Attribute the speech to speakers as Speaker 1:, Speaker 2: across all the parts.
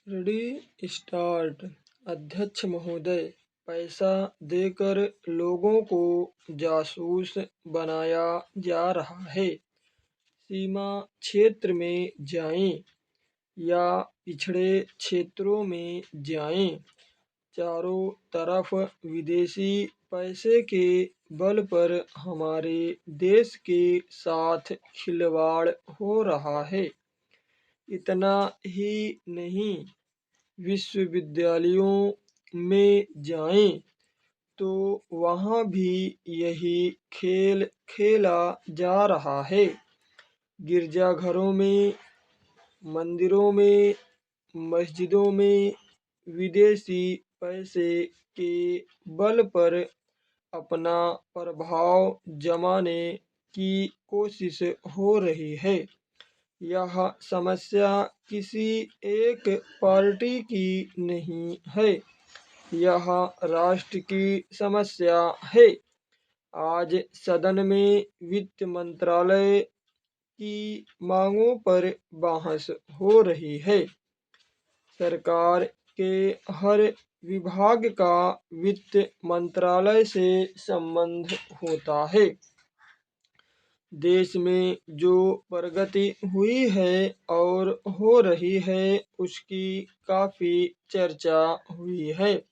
Speaker 1: Ready start. अध्यक्ष महोदय, पैसा देकर लोगों को जासूस बनाया जा रहा है। सीमा क्षेत्र में जाएं या पिछड़े क्षेत्रों में जाएं, चारों तरफ विदेशी पैसे के बल पर हमारे देश के साथ खिलवाड़ हो रहा है। इतना ही नहीं, विश्वविद्यालयों में जाएं तो वहाँ भी यही खेल खेला जा रहा है। गिरजाघरों में, मंदिरों में, मस्जिदों में विदेशी पैसे के बल पर अपना प्रभाव जमाने की कोशिश हो रही है। यह समस्या किसी एक पार्टी की नहीं है, यह राष्ट्र की समस्या है। आज सदन में वित्त मंत्रालय की मांगों पर बहस हो रही है। सरकार के हर विभाग का वित्त मंत्रालय से संबंध होता है। देश में जो प्रगति हुई है और हो रही है, उसकी काफ़ी चर्चा हुई है।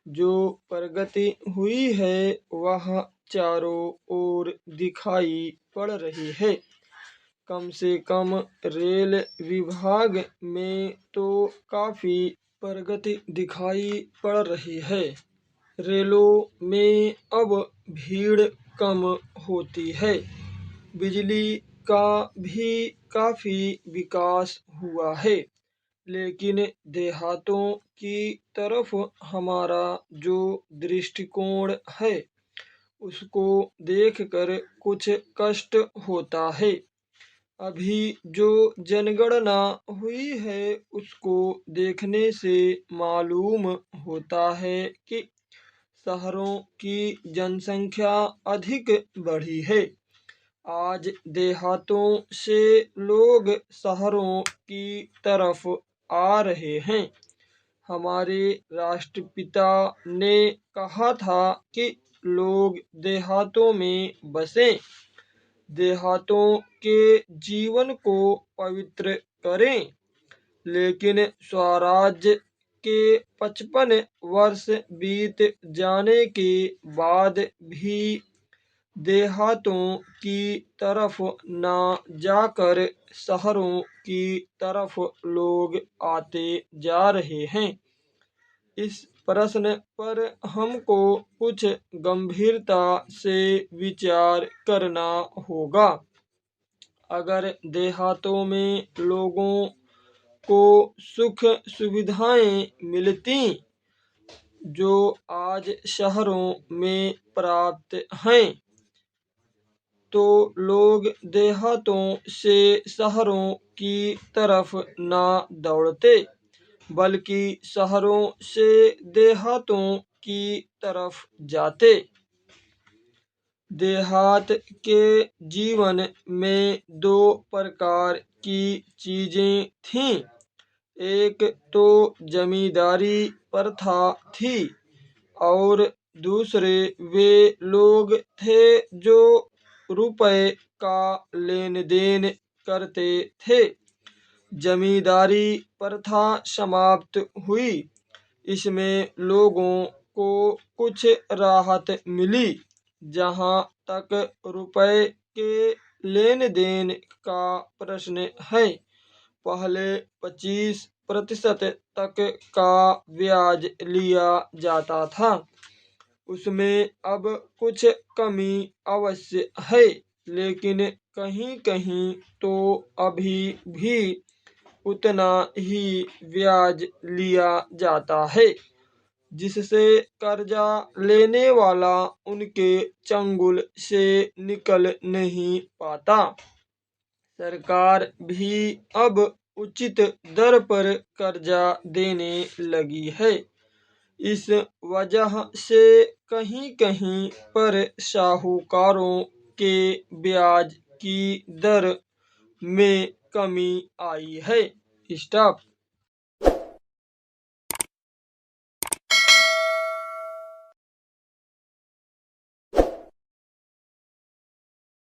Speaker 1: जो प्रगति हुई है वह चारों ओर दिखाई पड़ रही है। कम से कम रेल विभाग में तो काफ़ी प्रगति दिखाई पड़ रही है। रेलों में अब भीड़ कम होती है। बिजली का भी काफ़ी विकास हुआ है, लेकिन देहातों की तरफ हमारा जो दृष्टिकोण है, उसको देखकर कुछ कष्ट होता है। अभी जो जनगणना हुई है, उसको देखने से मालूम होता है कि शहरों की जनसंख्या अधिक बढ़ी है। आज देहातों से लोग शहरों की तरफ आ रहे हैं। हमारे राष्ट्रपिता ने कहा था कि लोग देहातों में बसें, देहातों के जीवन को पवित्र करें। लेकिन स्वराज्य के 55 वर्ष बीत जाने के बाद भी देहातों की तरफ न जाकर शहरों की तरफ लोग आते जा रहे हैं। इस प्रश्न पर हमको कुछ गंभीरता से विचार करना होगा। अगर देहातों में लोगों को सुख सुविधाएं मिलती जो आज शहरों में प्राप्त हैं, तो लोग देहातों से शहरों की तरफ न दौड़ते, बल्कि शहरों से देहातों की तरफ जाते। देहात के जीवन में दो प्रकार की चीजें थीं। एक तो जमींदारी प्रथा थी और दूसरे वे लोग थे जो रुपए का लेन देन करते थे। जमींदारी प्रथा समाप्त हुई। इसमें लोगों को कुछ राहत मिली। जहाँ तक रुपए के लेन देन का प्रश्न है, पहले 25% तक का ब्याज लिया जाता था। उसमें अब कुछ कमी अवश्य है, लेकिन कहीं कहीं तो अभी भी उतना ही ब्याज लिया जाता है, जिससे कर्जा लेने वाला उनके चंगुल से निकल नहीं पाता। सरकार भी अब उचित दर पर कर्जा देने लगी है। इस वजह से कहीं कहीं पर साहूकारों के ब्याज की दर में कमी आई है। स्टॉप।